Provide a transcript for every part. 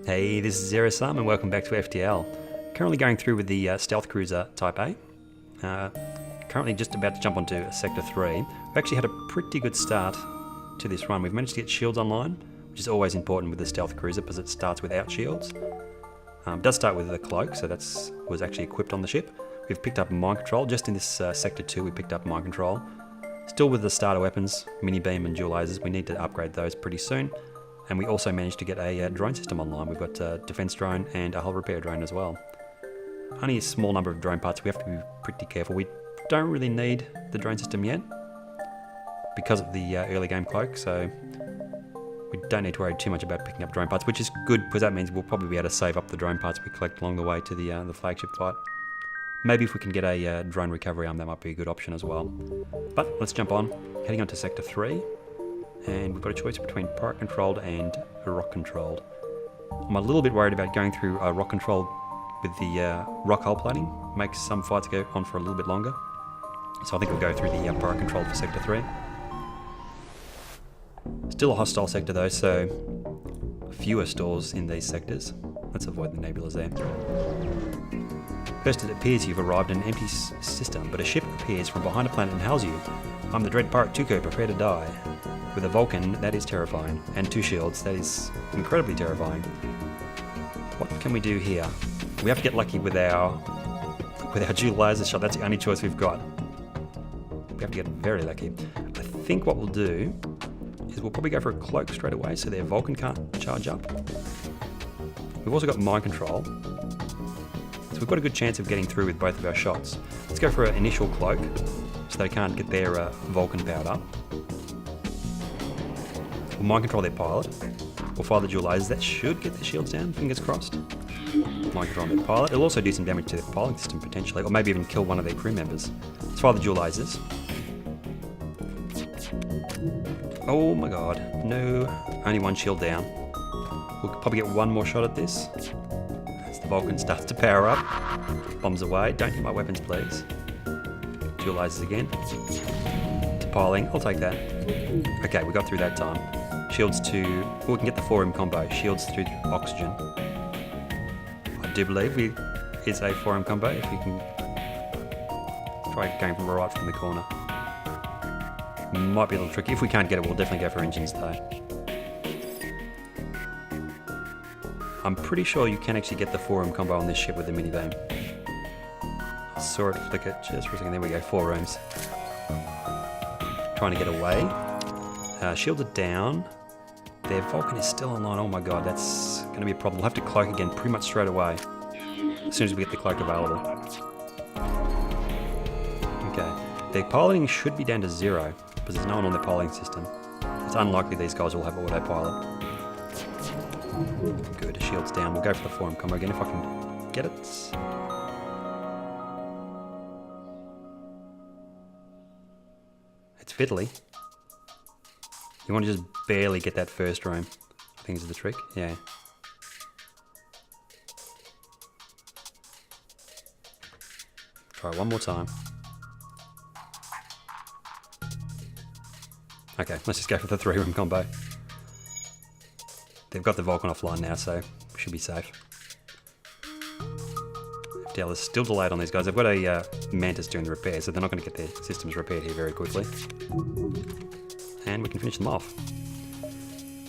Hey, this is xerosome and welcome back to FTL. Currently going through with the stealth cruiser Type A. Currently just about to jump onto Sector 3. We've actually had a pretty good start to this run. We've managed to get shields online, which is always important with the stealth cruiser because it starts without shields. It does start with the cloak, so that's was actually equipped on the ship. We've picked up mind control. Just in this Sector 2 we picked up mind control. Still with the starter weapons, mini beam and dual lasers. We need to upgrade those pretty soon. And we also managed to get a drone system online. We've got a defense drone and a hull repair drone as well. Only a small number of drone parts. We have to be pretty careful. We don't really need the drone system yet because of the early game cloak, so we don't need to worry too much about picking up drone parts, which is good because that means we'll probably be able to save up the drone parts we collect along the way to the flagship fight. Maybe if we can get a drone recovery arm, that might be a good option as well. But let's jump on. Heading on to Sector 3. And we've got a choice between pirate controlled and rock controlled. I'm a little bit worried about going through rock controlled with the rock hull plating. Makes some fights go on for a little bit longer. So I think we'll go through the pirate controlled for Sector 3. Still a hostile sector though, so fewer stores in these sectors. Let's avoid the nebulas there. First, it appears you've arrived in an empty system, but a ship appears from behind a planet and hails you. I'm the dread pirate Tuco, prepare to die. With a Vulcan, that is terrifying. And 2 shields, that is incredibly terrifying. What can we do here? We have to get lucky with our dual laser shot. That's the only choice we've got. We have to get very lucky. I think what we'll do is we'll probably go for a cloak straight away so their Vulcan can't charge up. We've also got mind control, so we've got a good chance of getting through with both of our shots. Let's go for an initial cloak so they can't get their Vulcan powered up. We'll mind control their pilot. We'll fire the dual lasers. That should get their shields down, fingers crossed. Mind control their pilot. It'll also do some damage to their piloting system potentially, or maybe even kill one of their crew members. Let's fire the dual lasers. Oh my god, no, only 1 shield down. We'll probably get 1 more shot at this. As the Vulcan starts to power up. Bombs away, don't hit my weapons please. Dual lasers again. To piling, I'll take that. Okay, we got through that time. Shields to, we can get the 4M combo. Shields through oxygen. I do believe it's a 4M combo if you can try going from right from the corner. Might be a little tricky. If we can't get it, we'll definitely go for engines though. I'm pretty sure you can actually get the 4M combo on this ship with the mini beam. I saw it flicker just for a second. There we go, 4 rooms. Trying to get away. Shields are down. Their Vulcan is still online. Oh my god, that's going to be a problem. We'll have to cloak again pretty much straight away. As soon as we get the cloak available. Okay. Their piloting should be down to 0 because there's no one on their piloting system. It's unlikely these guys will have autopilot. Good, shields down. We'll go for the 4M combo again if I can get it. It's fiddly. You want to just barely get that first room. I think is the trick, yeah. Try it one more time. Okay, let's just go for the 3-room combo. They've got the Vulcan offline now, so we should be safe. FTL is still delayed on these guys. They've got a Mantis doing the repairs, so they're not going to get their systems repaired here very quickly. And we can finish them off.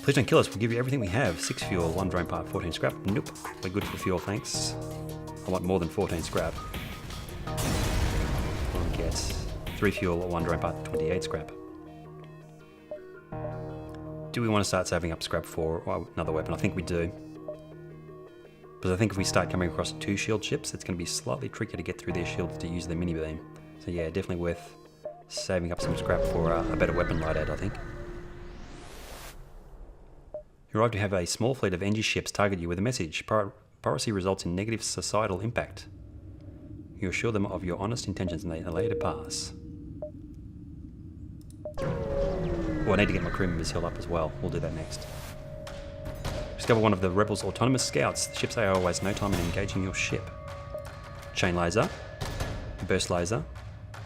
Please don't kill us, we'll give you everything we have. 6 fuel, 1 drone part, 14 scrap. Nope, we're good for fuel, thanks. I want more than 14 scrap. I'll get 3 fuel, 1 drone part, 28 scrap. Do we want to start saving up scrap for another weapon? I think we do. Because I think if we start coming across 2 shield ships, it's going to be slightly trickier to get through their shields to use their mini beam. So yeah, definitely worth saving up some scrap for a better weapon loadout, I think. You arrive to have a small fleet of NG ships target you with a message. Piracy results in negative societal impact. You assure them of your honest intentions and they allow you to pass. Oh, I need to get my crew members healed up as well. We'll do that next. Discover one of the rebels' autonomous scouts. The ship's AO wastes no time in engaging your ship. Chain laser. Burst laser.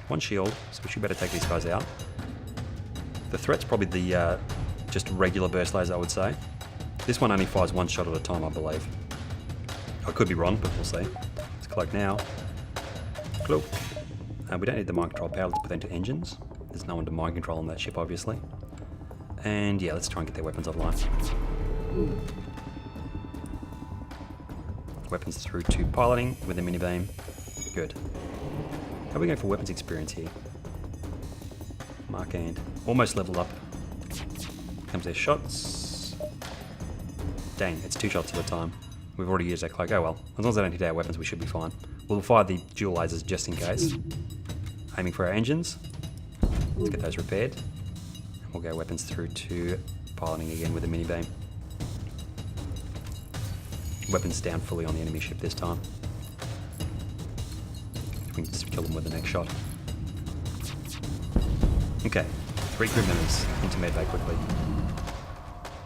1 shield, so we should better take these guys out. The threat's probably the just regular burst laser, I would say. This one only fires one shot at a time, I believe. I could be wrong, but we'll see. Let's cloak now. Cloak. We don't need the mind control power. Let's put that into engines. There's no one to mind control on that ship, obviously. And yeah, let's try and get their weapons offline. Weapons through to piloting with a mini beam. Good. How are we going for weapons experience here? Mark and almost leveled up. Comes their shots. Dang, it's 2 shots at a time. We've already used that cloak. Oh well, as long as they don't hit our weapons, we should be fine. We'll fire the dual lasers just in case. Aiming for our engines. Let's get those repaired. And we'll go weapons through to piloting again with a mini beam. Weapons down fully on the enemy ship this time. We can just kill them with the next shot. Okay, 3 crew members into medbay quickly.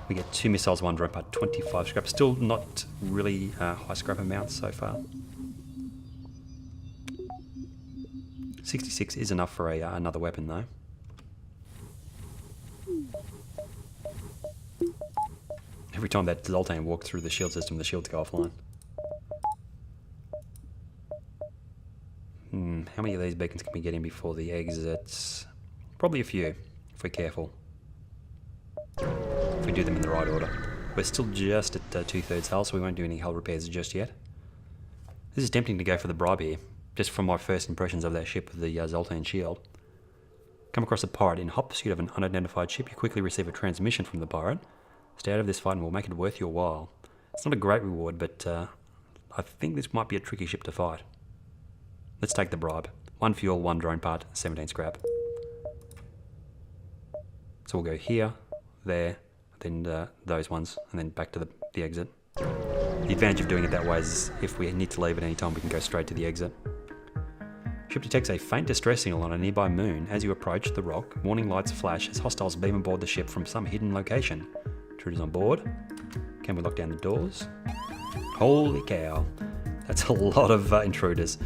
We get 2 missiles, 1 drone part, 25 scrap. Still not really high scrap amounts so far. 66 is enough for another weapon though. Every time that Zoltan walked through the shield system, the shields go offline. How many of these beacons can we get in before the exits? Probably a few, if we're careful. If we do them in the right order. We're still just at 2/3 hull, so we won't do any hull repairs just yet. This is tempting to go for the bribe here, just from my first impressions of that ship with the Zoltan shield. Come across a pirate in hot pursuit of an unidentified ship. You quickly receive a transmission from the pirate. Stay out of this fight and we'll make it worth your while. It's not a great reward, but I think this might be a tricky ship to fight. Let's take the bribe. 1 fuel, 1 drone part, 17 scrap. So we'll go here, there, then those ones, and then back to the exit. The advantage of doing it that way is if we need to leave at any time, we can go straight to the exit. Ship detects a faint distress signal on a nearby moon. As you approach the rock, warning lights flash as hostiles beam aboard the ship from some hidden location. Intruders on board. Can we lock down the doors? Holy cow. That's a lot of intruders.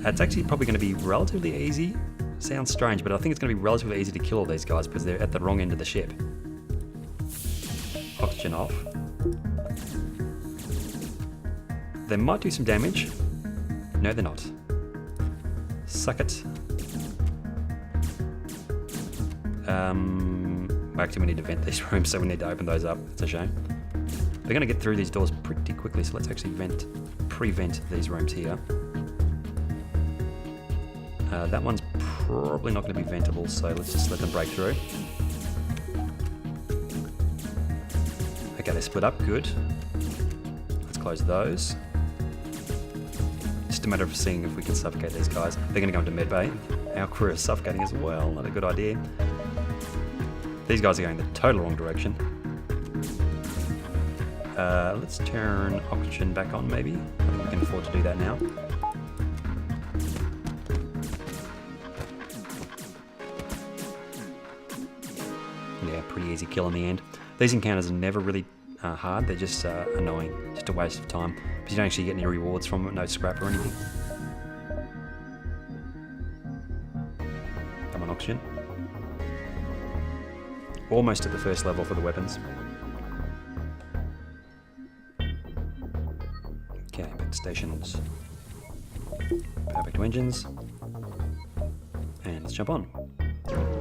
It's actually probably going to be relatively easy. Sounds strange, but I think it's going to be relatively easy to kill all these guys because they're at the wrong end of the ship. Oxygen off. They might do some damage. No, they're not. Suck it. Actually, we need to vent these rooms, so we need to open those up. It's a shame. They're going to get through these doors pretty quickly, so let's actually pre-vent these rooms here. That one's probably not going to be ventable, so let's just let them break through. Okay, they split up. Good. Let's close those. Just a matter of seeing if we can suffocate these guys. They're going to go into medbay. Our crew is suffocating as well. Not a good idea. These guys are going the total wrong direction. Let's turn oxygen back on, maybe. I think we can afford to do that now. Yeah, pretty easy kill in the end. These encounters are never really hard. They're just annoying. Just a waste of time. Because you don't actually get any rewards from it. No scrap or anything. Come on, oxygen. Almost at the first level for the weapons. Okay, back to stations. Power back to engines. And let's jump on.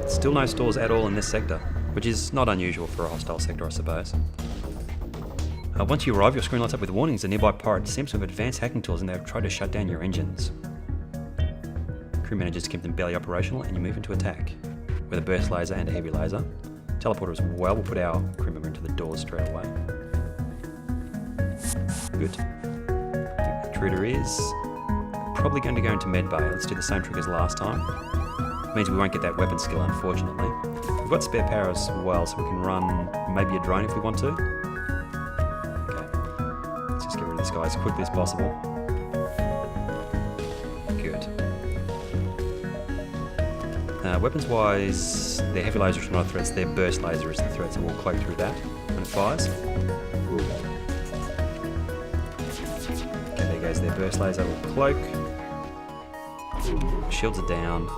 Still no stores at all in this sector, which is not unusual for a hostile sector, I suppose. Once you arrive, your screen lights up with warnings. A nearby pirate seems to have advanced hacking tools and they've tried to shut down your engines. Crew manages to keep them barely operational and you move into attack. With a burst laser and a heavy laser. Teleporter as well. We'll put our crew member into the doors straight away. Good. Intruder is probably going to go into medbay. Let's do the same trick as last time. Means we won't get that weapon skill, unfortunately. We've got spare power as well, so we can run maybe a drone if we want to. Okay. Let's just get rid of this guy as quickly as possible. Good. Weapons-wise, their heavy laser is not a threat, their burst laser is the threat, so we'll cloak through that when it fires. Okay, there goes their burst laser, we'll cloak. Shields are down.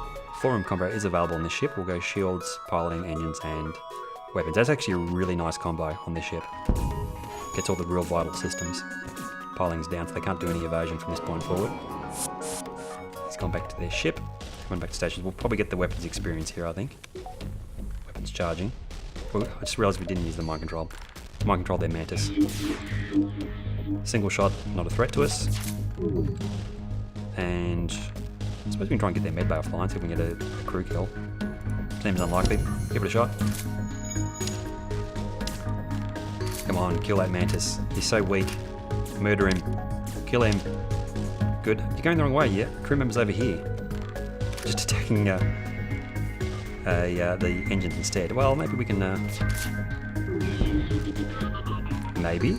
4-room combo is available on this ship. We'll go shields, piloting, engines, and weapons. That's actually a really nice combo on this ship. gets all the real vital systems. Piling's down, so they can't do any evasion from this point forward. He's gone back to their ship. Going back to stations. We'll probably get the weapons experience here, I think. Weapons charging. Oh, I just realised we didn't use the mind control. Mind control their Mantis. Single shot, not a threat to us. And I suppose we can try and get their medbay offline, see if we can get a crew kill. Seems unlikely. Give it a shot. Come on, kill that Mantis. He's so weak. Murder him. Kill him. Good. You're going the wrong way, yeah? Crew members over here. Just attacking the engines instead. Well, maybe we can... maybe?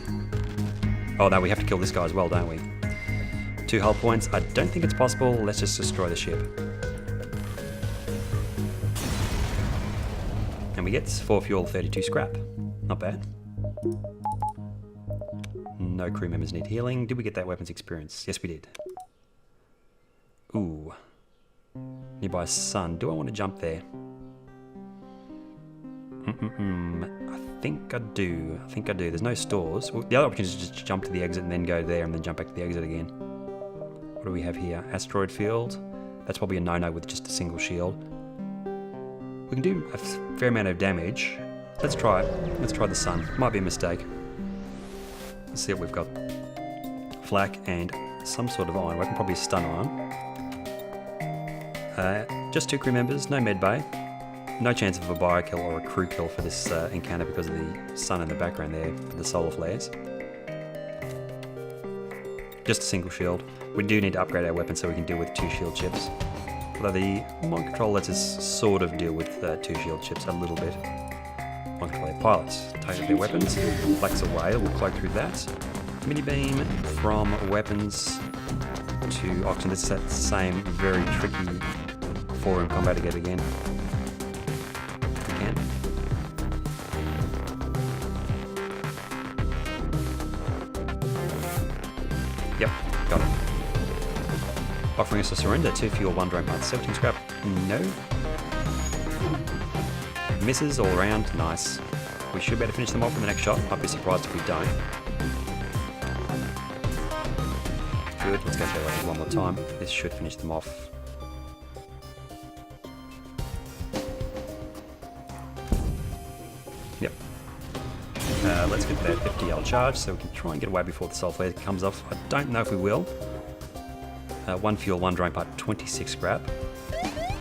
Oh no, we have to kill this guy as well, don't we? 2 hull points. I don't think it's possible. Let's just destroy the ship. And we get 4 fuel, 32 scrap. Not bad. No crew members need healing. Did we get that weapons experience? Yes, we did. Ooh. Nearby sun. Do I want to jump there? I think I do. There's no stores. Well, the other option is just jump to the exit and then go there and then jump back to the exit again. What do we have here? Asteroid field. That's probably a no-no with just a single shield. We can do a fair amount of damage. Let's try it. Let's try the sun. Might be a mistake. Let's see what we've got. Flak and some sort of iron weapon, probably a stun iron. Just 2 crew members, no med bay. No chance of a bio kill or a crew kill for this encounter because of the sun in the background there, the solar flares. Just a single shield. We do need to upgrade our weapon so we can deal with 2 shield chips. Although the mind control lets us sort of deal with 2 shield chips a little bit. Mind control their pilots. Take their weapons. Flak's away, we'll cloak through that. Mini beam from weapons to oxygen. This is that same very tricky 4-room combat to get again. We can. Yep, got it. Offering us a surrender, 2 fuel, 1 drone parts, 17 scrap. No. Misses all around, nice. We should be able to finish them off in the next shot. I'd be surprised if we don't. Good, let's go through that one more time. This should finish them off. Yep. Let's get that FTL charge so we can try and get away before the solar flare comes off. I don't know if we will. 1 fuel, 1 drone part, 26 scrap.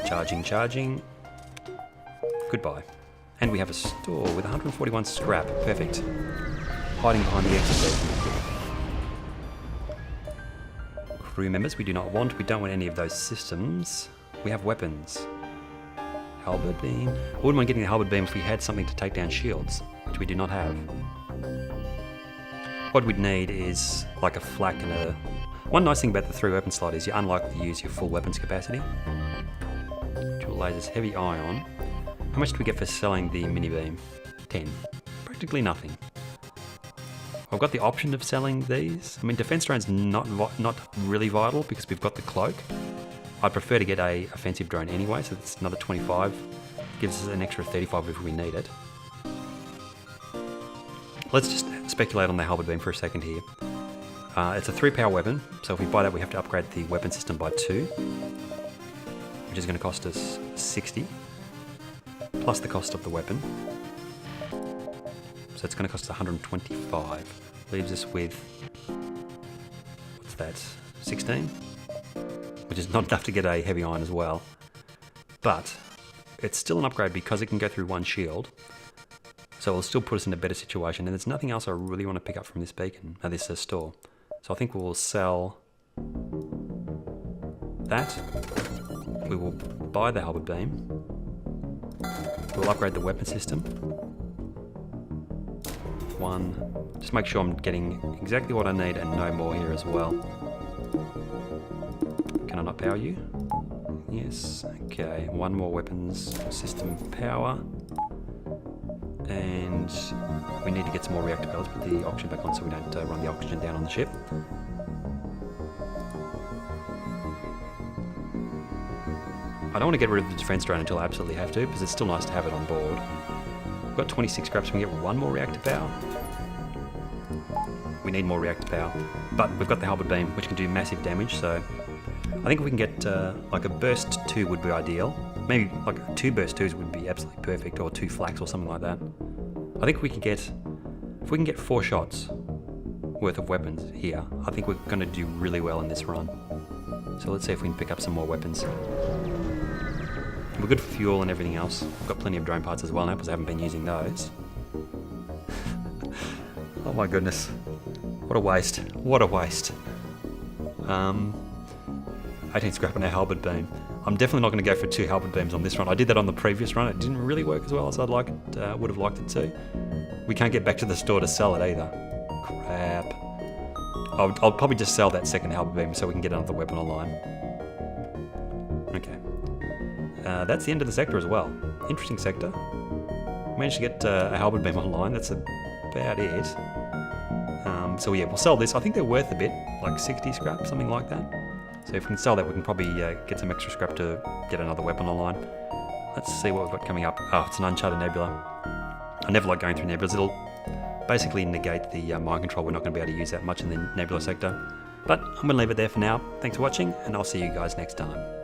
Charging. Goodbye. And we have a store with 141 scrap. Perfect. Hiding behind the exit there. Crew members we do not want. We don't want any of those systems. We have weapons. Halberd beam. I wouldn't mind getting the halberd beam if we had something to take down shields, which we do not have. What we'd need is like a flak and a... One nice thing about the 3 weapon slot is you're unlikely to use your full weapons capacity. Dual lasers, heavy ion. How much do we get for selling the mini beam? 10. Practically nothing. I've got the option of selling these. I mean, defense drone's not really vital because we've got the cloak. I'd prefer to get a offensive drone anyway, so that's another 25. Gives us an extra 35 if we need it. Let's just speculate on the halberd beam for a second here. It's a 3 power weapon, so if we buy that we have to upgrade the weapon system by 2, which is going to cost us 60, plus the cost of the weapon. So it's going to cost us 125. Leaves us with, what's that, 16? Which is not enough to get a heavy iron as well. But it's still an upgrade because it can go through 1 shield. So it'll still put us in a better situation. And there's nothing else I really want to pick up from this beacon, this store. So I think we'll sell that. We will buy the halberd beam. We'll upgrade the weapon system. 1. Just make sure I'm getting exactly what I need and no more here as well. Can I not power you? Yes, okay. 1 more weapons system power. And we need to get some more reactor pellets. Put the oxygen back on so we don't run the oxygen down on the ship. I don't want to get rid of the defense drone until I absolutely have to, because it's still nice to have it on board. We've got 26 scraps, we can get 1 more reactor power. We need more reactor power. But we've got the Halberd beam, which can do massive damage, so I think if we can get like a burst 2 would be ideal. Maybe like 2 burst 2s would be absolutely perfect, or 2 flaks or something like that. I think if we can get 4 shots worth of weapons here, I think we're going to do really well in this run. So let's see if we can pick up some more weapons. We're good for fuel and everything else. We've got plenty of drone parts as well now because I haven't been using those. Oh my goodness. What a waste. What a waste. 18 scrap and a Halberd beam. I'm definitely not going to go for 2 Halberd beams on this run. I did that on the previous run. It didn't really work as well as I'd like it, would have liked it to. We can't get back to the store to sell it either. Crap. I'll probably just sell that second Halberd beam so we can get another weapon online. Okay. That's the end of the sector as well. Interesting sector. Managed to get a Halberd beam online. That's about it. So yeah, we'll sell this. I think they're worth a bit, like 60 scrap, something like that. So if we can sell that, we can probably get some extra scrap to get another weapon online. Let's see what we've got coming up. Oh, it's an Uncharted Nebula. I never like going through nebulas. It'll basically negate the mind control. We're not going to be able to use that much in the nebula sector. But I'm going to leave it there for now. Thanks for watching, and I'll see you guys next time.